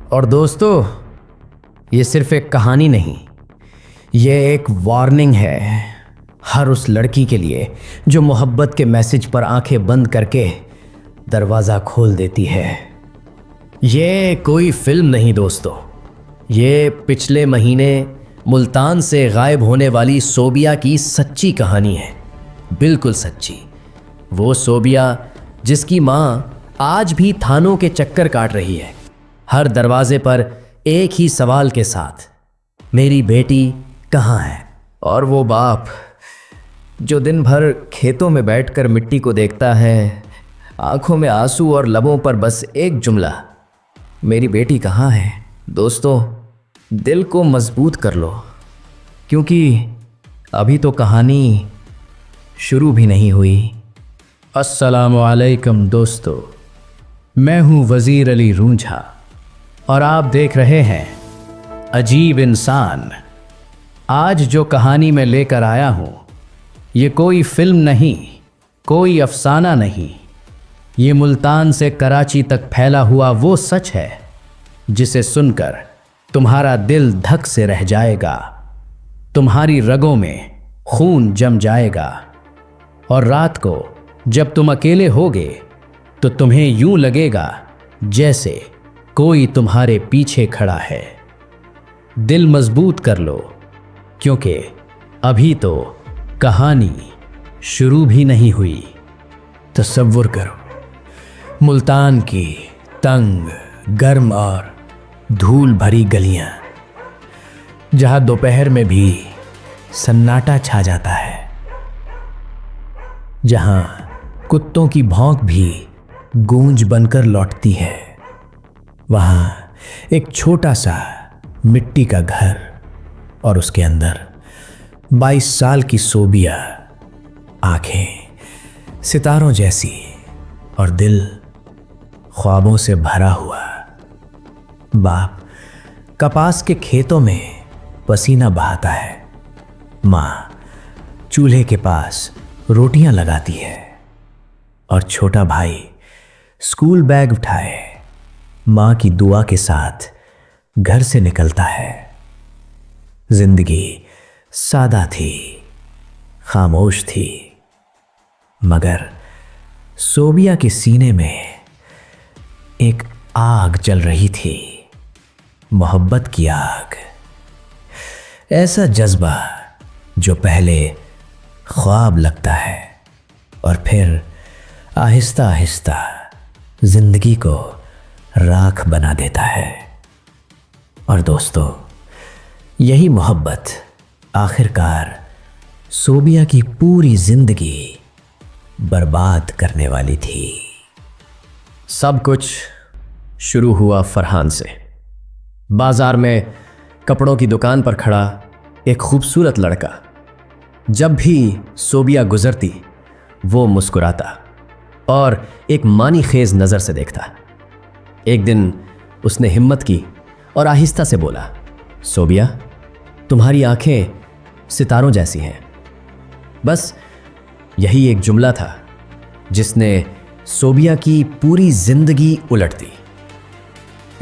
और दोस्तों, ये सिर्फ एक कहानी नहीं, ये एक वार्निंग है हर उस लड़की के लिए जो मोहब्बत के मैसेज पर आंखें बंद करके दरवाज़ा खोल देती है। ये कोई फिल्म नहीं दोस्तों, ये पिछले महीने मुल्तान से गायब होने वाली सोबिया की सच्ची कहानी है। बिल्कुल सच्ची। वो सोबिया जिसकी माँ आज भी थानों के चक्कर काट रही है, हर दरवाजे पर एक ही सवाल के साथ, मेरी बेटी कहाँ है? और वो बाप जो दिन भर खेतों में बैठकर मिट्टी को देखता है, आंखों में आंसू और लबों पर बस एक जुमला, मेरी बेटी कहाँ है? दोस्तों, दिल को मजबूत कर लो, क्योंकि अभी तो कहानी शुरू भी नहीं हुई। अस्सलामु अलैकुम दोस्तों, मैं हूँ वज़ीर अली रूंझा और आप देख रहे हैं अजीब इंसान। आज जो कहानी मैं लेकर आया हूँ, ये कोई फिल्म नहीं, कोई अफसाना नहीं, ये मुल्तान से कराची तक फैला हुआ वो सच है जिसे सुनकर तुम्हारा दिल धक से रह जाएगा, तुम्हारी रगों में खून जम जाएगा और रात को जब तुम अकेले होगे तो तुम्हें यूं लगेगा जैसे कोई तुम्हारे पीछे खड़ा है। दिल मजबूत कर लो, क्योंकि अभी तो कहानी शुरू भी नहीं हुई। तसव्वुर करो, मुल्तान की तंग, गर्म और धूल भरी गलियां, जहां दोपहर में भी सन्नाटा छा जाता है, जहां कुत्तों की भौंक भी गूंज बनकर लौटती है। वहां एक छोटा सा मिट्टी का घर और उसके अंदर 22 साल की सोबिया, आंखें सितारों जैसी और दिल ख्वाबों से भरा हुआ। बाप कपास के खेतों में पसीना बहाता है, माँ चूल्हे के पास रोटियां लगाती है और छोटा भाई स्कूल बैग उठाए माँ की दुआ के साथ घर से निकलता है। जिंदगी सादा थी, खामोश थी, मगर सोबिया के सीने में एक आग जल रही थी, मोहब्बत की आग। ऐसा जज्बा जो पहले ख्वाब लगता है और फिर आहिस्ता आहिस्ता जिंदगी को राख बना देता है। और दोस्तों, यही मोहब्बत आखिरकार सोबिया की पूरी जिंदगी बर्बाद करने वाली थी। सब कुछ शुरू हुआ फरहान से। बाजार में कपड़ों की दुकान पर खड़ा एक खूबसूरत लड़का, जब भी सोबिया गुजरती वो मुस्कुराता और एक मानी खेज नज़र से देखता। एक दिन उसने हिम्मत की और आहिस्ता से बोला, सोबिया, तुम्हारी आंखें सितारों जैसी हैं। बस यही एक जुमला था जिसने सोबिया की पूरी जिंदगी उलट दी।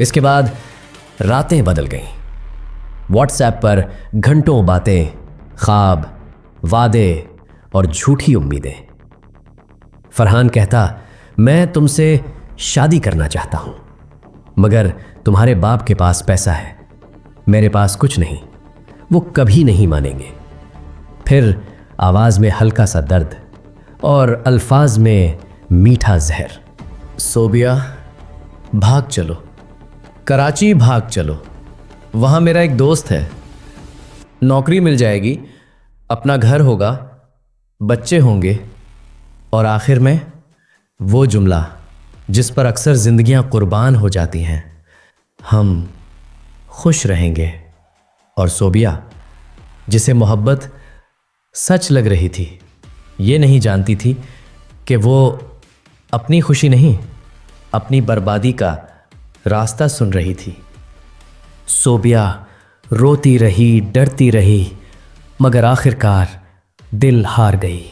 इसके बाद रातें बदल गईं। व्हाट्सएप पर घंटों बातें, ख्वाब, वादे और झूठी उम्मीदें। फरहान कहता, मैं तुमसे शादी करना चाहता हूं, मगर तुम्हारे बाप के पास पैसा है, मेरे पास कुछ नहीं, वो कभी नहीं मानेंगे। फिर आवाज में हल्का सा दर्द और अल्फाज में मीठा जहर, सोबिया भाग चलो, कराची भाग चलो, वहां मेरा एक दोस्त है, नौकरी मिल जाएगी, अपना घर होगा, बच्चे होंगे, और आखिर में वो जुमला जिस पर अक्सर जिंदगियां कुर्बान हो जाती हैं, हम खुश रहेंगे। और सोबिया, जिसे मोहब्बत सच लग रही थी, ये नहीं जानती थी कि वो अपनी खुशी नहीं, अपनी बर्बादी का रास्ता सुन रही थी। सोबिया रोती रही, डरती रही, मगर आखिरकार दिल हार गई।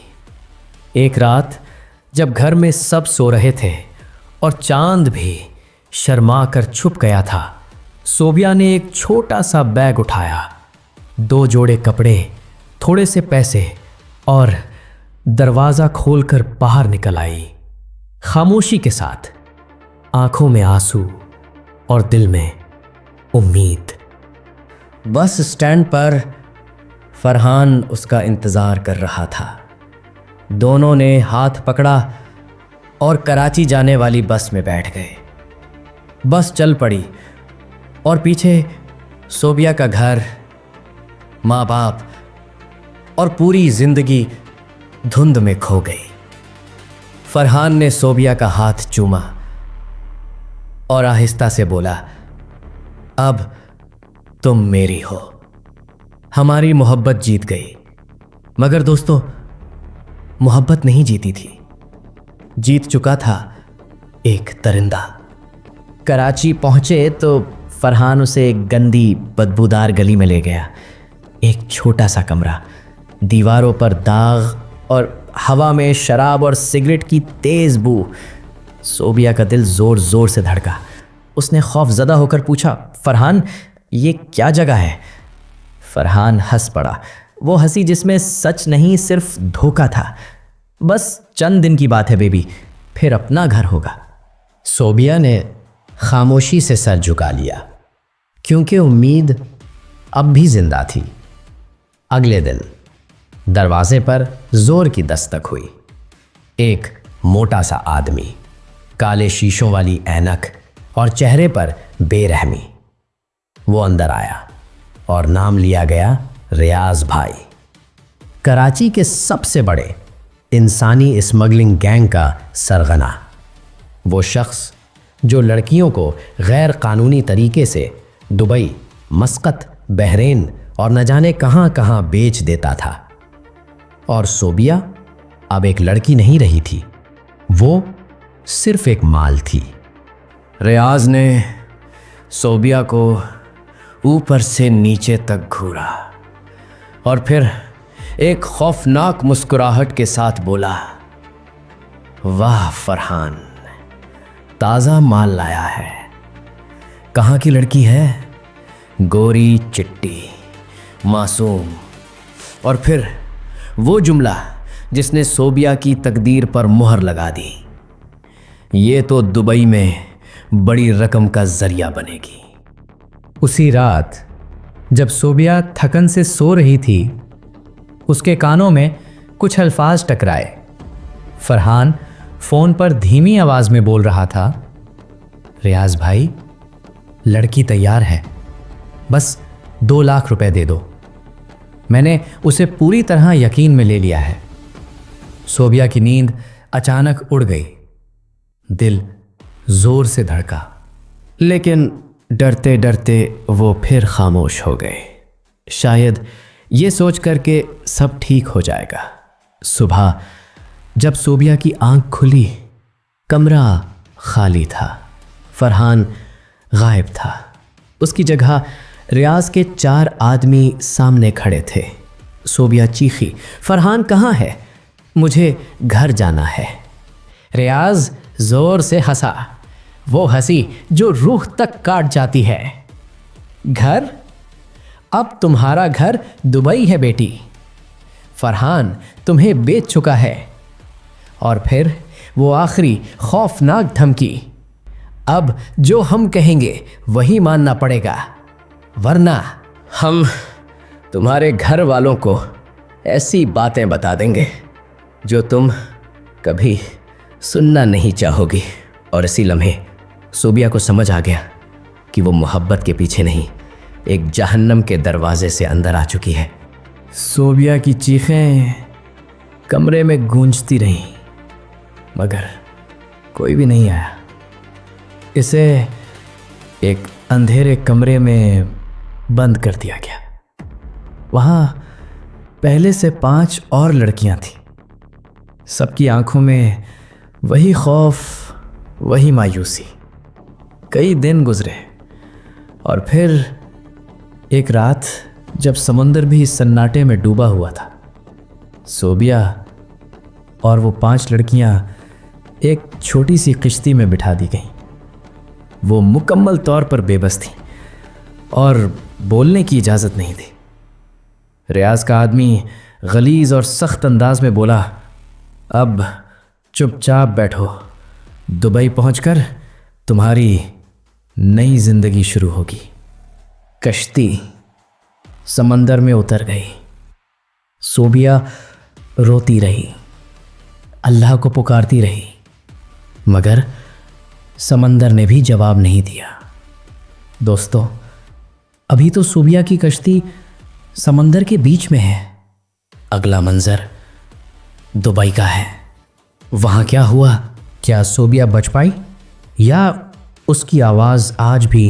एक रात जब घर में सब सो रहे थे और चांद भी शर्मा कर छुप गया था, सोबिया ने एक छोटा सा बैग उठाया, 2 जोड़े कपड़े, थोड़े से पैसे और दरवाजा खोलकर बाहर निकल आई, खामोशी के साथ, आंखों में आंसू और दिल में उम्मीद। बस स्टैंड पर फरहान उसका इंतजार कर रहा था। दोनों ने हाथ पकड़ा और कराची जाने वाली बस में बैठ गए। बस चल पड़ी और पीछे सोबिया का घर, माँ बाप और पूरी जिंदगी धुंध में खो गई। फरहान ने सोबिया का हाथ चूमा और आहिस्ता से बोला, अब तुम मेरी हो। हमारी मोहब्बत जीत गई, मगर दोस्तों, मोहब्बत नहीं जीती थी, जीत चुका था एक दरिंदा। कराची पहुंचे तो फरहान उसे एक गंदी बदबूदार गली में ले गया। एक छोटा सा कमरा, दीवारों पर दाग और हवा में शराब और सिगरेट की तेज बू। सोबिया का दिल जोर जोर से धड़का। उसने खौफजदा होकर पूछा, फरहान, ये क्या जगह है? फरहान हंस पड़ा, वो हंसी जिसमें सच नहीं सिर्फ धोखा था। बस चंद दिन की बात है बेबी, फिर अपना घर होगा। सोबिया ने खामोशी से सर झुका लिया, क्योंकि उम्मीद अब भी जिंदा थी। अगले दिन दरवाजे पर जोर की दस्तक हुई। एक मोटा सा आदमी, काले शीशों वाली ऐनक और चेहरे पर बेरहमी। वो अंदर आया और नाम लिया गया रियाज भाई, कराची के सबसे बड़े इंसानी स्मगलिंग गैंग का सरगना। वो शख्स जो लड़कियों को गैर कानूनी तरीके से दुबई, मस्कत, बहरीन और न जाने कहां कहां बेच देता था। और सोबिया अब एक लड़की नहीं रही थी, वो सिर्फ एक माल थी। रियाज ने सोबिया को ऊपर से नीचे तक घूरा और फिर एक खौफनाक मुस्कुराहट के साथ बोला, वाह फरहान, ताज़ा माल लाया है। कहाँ की लड़की है? गोरी चिट्टी, मासूम। और फिर वो जुमला जिसने सोबिया की तकदीर पर मुहर लगा दी, ये तो दुबई में बड़ी रकम का जरिया बनेगी। उसी रात जब सोबिया थकन से सो रही थी, उसके कानों में कुछ अल्फाज टकराए। फरहान फोन पर धीमी आवाज में बोल रहा था, रियाज भाई, लड़की तैयार है, बस 2 लाख रुपए दे दो। मैंने उसे पूरी तरह यकीन में ले लिया है। सोबिया की नींद अचानक उड़ गई, दिल जोर से धड़का, लेकिन डरते डरते वो फिर खामोश हो गए, शायद ये सोच कर के सब ठीक हो जाएगा। सुबह जब सोबिया की आंख खुली, कमरा खाली था, फरहान गायब था। उसकी जगह रियाज के 4 आदमी सामने खड़े थे। सोबिया चीखी, फरहान कहाँ है? मुझे घर जाना है। रियाज जोर से हंसा, वो हंसी जो रूह तक काट जाती है। घर? अब तुम्हारा घर दुबई है बेटी। फरहान तुम्हें बेच चुका है। और फिर वो आखिरी खौफनाक धमकी, अब जो हम कहेंगे वही मानना पड़ेगा, वरना हम तुम्हारे घर वालों को ऐसी बातें बता देंगे जो तुम कभी सुनना नहीं चाहोगी। और इसी लम्हे सोबिया को समझ आ गया कि वो मोहब्बत के पीछे नहीं, एक जहन्नम के दरवाजे से अंदर आ चुकी है। सोबिया की चीखें कमरे में गूंजती रहीं, मगर कोई भी नहीं आया। इसे एक अंधेरे कमरे में बंद कर दिया गया। वहाँ पहले से 5 और लड़कियां थीं। सबकी आंखों में वही खौफ, वही मायूसी। कई दिन गुजरे और फिर एक रात जब समुंदर भी सन्नाटे में डूबा हुआ था, सोबिया और वो 5 लड़कियां एक छोटी सी किश्ती में बिठा दी गईं। वो मुकम्मल तौर पर बेबस थीं, और बोलने की इजाज़त नहीं दी। रियाज का आदमी गलीज़ और सख्त अंदाज में बोला, अब चुपचाप बैठो, दुबई पहुंचकर तुम्हारी नई जिंदगी शुरू होगी। कश्ती समंदर में उतर गई। सोबिया रोती रही, अल्लाह को पुकारती रही, मगर समंदर ने भी जवाब नहीं दिया। दोस्तों, अभी तो सोबिया की कश्ती समंदर के बीच में है। अगला मंजर दुबई का है। वहाँ क्या हुआ? क्या सोबिया बच पाई, या उसकी आवाज़ आज भी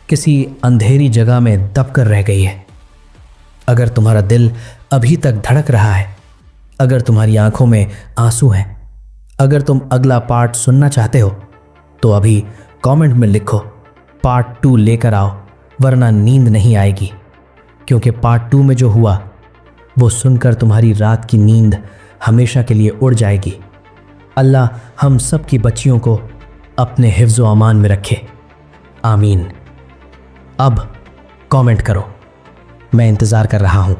किसी अंधेरी जगह में दब कर रह गई है? अगर तुम्हारा दिल अभी तक धड़क रहा है, अगर तुम्हारी आंखों में आंसू हैं, अगर तुम अगला पार्ट सुनना चाहते हो, तो अभी कमेंट में लिखो पार्ट 2 लेकर आओ, वरना नींद नहीं आएगी। क्योंकि पार्ट 2 में जो हुआ वो सुनकर तुम्हारी रात की नींद हमेशा के लिए उड़ जाएगी। अल्लाह हम सब की बच्चियों को अपने हिफ्ज़ व अमान में रखे, आमीन। अब कमेंट करो, मैं इंतज़ार कर रहा हूँ।